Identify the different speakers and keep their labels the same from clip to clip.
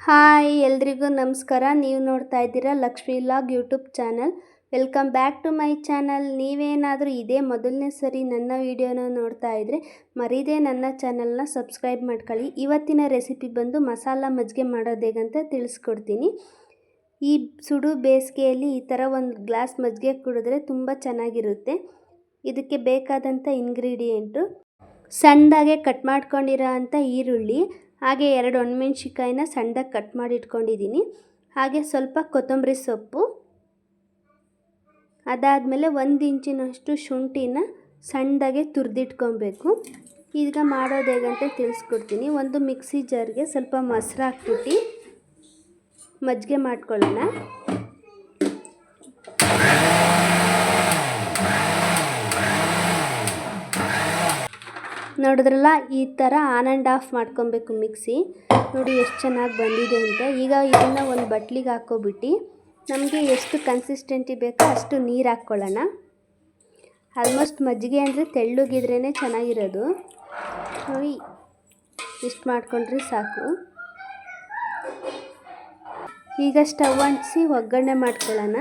Speaker 1: Hi ಎಲ್ರಿಗೂ ನಮಸ್ಕಾರ. ನೀವು ನೋಡ್ತಾ ಇದ್ದೀರಾ Lakshmi vlog YouTube channel. Welcome back to my channel. ನೀವೇನಾದರೂ ಇದೇ ಮೊದಲನೇ ಸರಿ ನನ್ನ ವಿಡಿಯೋನ ನೋಡ್ತಾ ಇದ್ದರೆ ಮರೀದೇ ನನ್ನ ಚಾನಲ್ನ ಸಬ್ಸ್ಕ್ರೈಬ್ ಮಾಡ್ಕೊಳ್ಳಿ. ಇವತ್ತಿನ ರೆಸಿಪಿ ಬಂದು ಮಸಾಲ ಮಜ್ಜಿಗೆ ಮಾಡೋದು ಹೇಗಂತ ತಿಳಿಸ್ಕೊಡ್ತೀನಿ. ಈ ಸುಡು ಬೇಸಿಗೆಯಲ್ಲಿ ಈ ಥರ ಒಂದು ಗ್ಲಾಸ್ ಮಜ್ಜಿಗೆ ಕುಡಿದ್ರೆ ತುಂಬ ಚೆನ್ನಾಗಿರುತ್ತೆ. ಇದಕ್ಕೆ ಬೇಕಾದಂಥ ಇಂಗ್ರೀಡಿಯೆಂಟು ಸಣ್ಣದಾಗೆ ಕಟ್ ಮಾಡ್ಕೊಂಡಿರೋ ಅಂಥ ಈರುಳ್ಳಿ, ಹಾಗೆ 2 ಒಣಮೆಣ್ಸಿಕಾಯಿನ ಸಣ್ಣದಾಗಿ ಕಟ್ ಮಾಡಿ ಇಟ್ಕೊಂಡಿದ್ದೀನಿ. ಹಾಗೆ ಸ್ವಲ್ಪ ಕೊತ್ತಂಬರಿ ಸೊಪ್ಪು, ಅದಾದಮೇಲೆ 1 ಇಂಚಿನಷ್ಟು ಶುಂಠಿನ ಸಣ್ಣದಾಗೆ ತುರಿದಿಟ್ಕೊಬೇಕು. ಈಗ ಮಾಡೋದು ಹೇಗಂತ ತಿಳಿಸ್ಕೊಡ್ತೀನಿ. ಒಂದು ಮಿಕ್ಸಿ ಜಾರ್ಗೆ ಸ್ವಲ್ಪ ಮೊಸರು ಹಾಕ್ಬಿಟ್ಟು ಮಜ್ಜಿಗೆ ಮಾಡ್ಕೊಳ್ಳೋಣ. ನೋಡಿದ್ರಲ್ಲ, ಈ ಥರ ಆನ್ ಆ್ಯಂಡ್ ಆಫ್ ಮಾಡ್ಕೊಬೇಕು ಮಿಕ್ಸಿ. ನೋಡಿ ಎಷ್ಟು ಚೆನ್ನಾಗಿ ಬಂದಿದೆ ಅಂತ. ಈಗ ಇದನ್ನು ಒಂದು ಬಟ್ಲಿಗೆ ಹಾಕ್ಕೊಬಿಟ್ಟು ನಮಗೆ ಎಷ್ಟು ಕನ್ಸಿಸ್ಟೆನ್ಸಿ ಬೇಕೋ ಅಷ್ಟು ನೀರು ಹಾಕ್ಕೊಳ್ಳೋಣ. ಆಲ್ಮೋಸ್ಟ್ ಮಜ್ಜಿಗೆ ಅಂದರೆ ತೆಳ್ಳಗಿದ್ರೇ ಚೆನ್ನಾಗಿರೋದು. ನೋಡಿ ಇಷ್ಟು ಮಾಡ್ಕೊಂಡ್ರೆ ಸಾಕು. ಈಗ ಸ್ಟವ್ ಅಂಟಿಸಿ ಒಗ್ಗರಣೆ ಮಾಡ್ಕೊಳ್ಳೋಣ.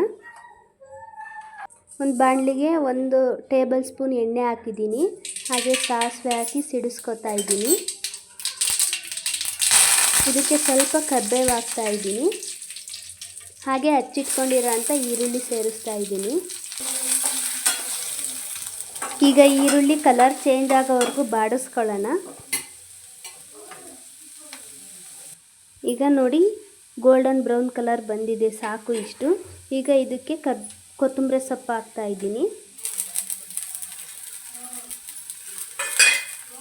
Speaker 1: ಒಂದು ಬಾಣಲಿಗೆ 1 ಟೇಬಲ್ ಸ್ಪೂನ್ ಎಣ್ಣೆ ಹಾಕಿದ್ದೀನಿ. ಹಾಗೆ ಸಾಸಿವೆ ಹಾಕಿ ಸಿಡಿಸ್ಕೊತಾ ಇದ್ದೀನಿ. ಇದಕ್ಕೆ ಸ್ವಲ್ಪ ಕರಿಬೇವು ಹಾಕ್ತಾ ಇದ್ದೀನಿ. ಹಾಗೆ ಹಚ್ಚಿಟ್ಕೊಂಡಿರೋ ಅಂಥ ಈರುಳ್ಳಿ ಸೇರಿಸ್ತಾ ಇದ್ದೀನಿ. ಈಗ ಈರುಳ್ಳಿ ಕಲರ್ ಚೇಂಜ್ ಆಗೋವರೆಗೂ ಬಾಡಿಸ್ಕೊಳ್ಳೋಣ. ಈಗ ನೋಡಿ ಗೋಲ್ಡನ್ ಬ್ರೌನ್ ಕಲರ್ ಬಂದಿದೆ, ಸಾಕು ಇಷ್ಟು. ಈಗ ಇದಕ್ಕೆ ಕೊತ್ತಂಬರಿ ಸೊಪ್ಪು ಹಾಕ್ತಾ ಇದ್ದೀನಿ.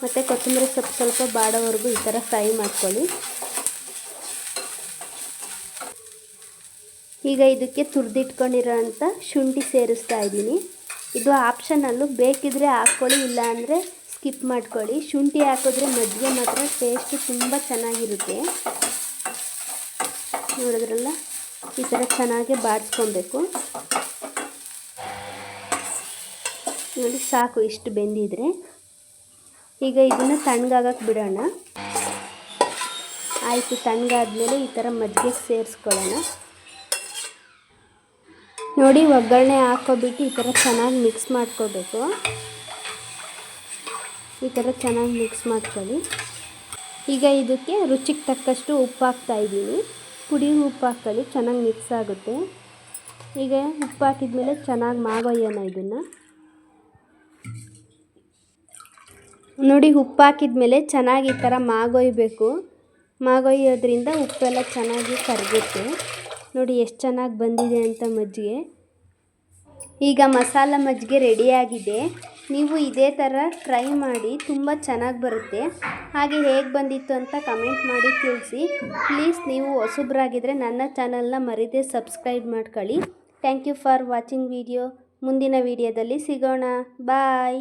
Speaker 1: ಮತ್ತು ಕೊತ್ತಂಬರಿ ಸೊಪ್ಪು ಸ್ವಲ್ಪ ಬಾಡೋವರೆಗೂ ಈ ಥರ ಫ್ರೈ ಮಾಡ್ಕೊಳ್ಳಿ. ಈಗ ಇದಕ್ಕೆ ತುರಿದಿಟ್ಕೊಂಡಿರೋ ಅಂಥ ಶುಂಠಿ ಸೇರಿಸ್ತಾ ಇದ್ದೀನಿ. ಇದು ಆಪ್ಷನಲ್ಲು, ಬೇಕಿದ್ರೆ ಹಾಕ್ಕೊಳ್ಳಿ, ಇಲ್ಲ ಅಂದರೆ ಸ್ಕಿಪ್ ಮಾಡ್ಕೊಳ್ಳಿ. ಶುಂಠಿ ಹಾಕಿದ್ರೆ ಮಜ್ಜಿಗೆ ಮಾತ್ರ ಟೇಸ್ಟು ತುಂಬ ಚೆನ್ನಾಗಿರುತ್ತೆ. ನೋಡಿದ್ರಲ್ಲ, ಈ ಥರ ಚೆನ್ನಾಗಿ ಬಾಡಿಸ್ಕೊಬೇಕು. ನೋಡಿ ಸಾಕು ಇಷ್ಟು ಬೆಂದಿದ್ರೆ. ಈಗ ಇದನ್ನು ತಣ್ಣಗಾಗಕ್ಕೆ ಬಿಡೋಣ. ಆಯಿತು, ತಣ್ಣಗಾದ್ಮೇಲೆ ಈ ಥರ ಮಜ್ಜಿಗೆ ಸೇರಿಸ್ಕೊಳ್ಳೋಣ. ನೋಡಿ ಒಗ್ಗರಣೆ ಹಾಕ್ಕೊಬಿಟ್ಟು ಈ ಥರ ಚೆನ್ನಾಗಿ ಮಿಕ್ಸ್ ಮಾಡ್ಕೋಬೇಕು. ಈ ಥರ ಚೆನ್ನಾಗಿ ಮಿಕ್ಸ್ ಮಾಡ್ಕೊಳ್ಳಿ. ಈಗ ಇದಕ್ಕೆ ರುಚಿಗೆ ತಕ್ಕಷ್ಟು ಉಪ್ಪು ಹಾಕ್ತಾ ಇದ್ದೀನಿ. ಪುಡಿ ಉಪ್ಪು ಹಾಕ್ಕೊಳ್ಳಿ, ಚೆನ್ನಾಗಿ ಮಿಕ್ಸ್ ಆಗುತ್ತೆ. ಈಗ ಉಪ್ಪು ಹಾಕಿದ್ಮೇಲೆ ಚೆನ್ನಾಗಿ ಮಾಗೊಯ್ಯೋಣ ಇದನ್ನು. ನೋಡಿ ಉಪ್ಪು ಹಾಕಿದ್ಮೇಲೆ ಚೆನ್ನಾಗಿ ಈ ಥರ ಮಾಗೊಯ್ಯಬೇಕು. ಮಾಗೊಯ್ಯೋದ್ರಿಂದ ಉಪ್ಪೆಲ್ಲ ಚೆನ್ನಾಗಿ ಕರಗುತ್ತೆ. ನೋಡಿ ಎಷ್ಟು ಚೆನ್ನಾಗಿ ಬಂದಿದೆ ಅಂತ ಮಜ್ಜಿಗೆ. ಈಗ ಮಸಾಲ ಮಜ್ಜಿಗೆ ರೆಡಿಯಾಗಿದೆ. ನೀವು ಇದೇ ಥರ ಟ್ರೈ ಮಾಡಿ, ತುಂಬ ಚೆನ್ನಾಗಿ ಬರುತ್ತೆ. ಹಾಗೆ ಹೇಗೆ ಬಂದಿತ್ತು ಅಂತ ಕಮೆಂಟ್ ಮಾಡಿ ತಿಳಿಸಿ. ಪ್ಲೀಸ್ ನೀವು ಹೊಸಬ್ರಾಗಿದ್ದರೆ ನನ್ನ ಚಾನಲ್ನ ಮರೀದೇ ಸಬ್ಸ್ಕ್ರೈಬ್ ಮಾಡ್ಕೊಳ್ಳಿ. Thank you for watching video. ಮುಂದಿನ ವಿಡಿಯೋದಲ್ಲಿ ಸಿಗೋಣ. ಬಾಯ್.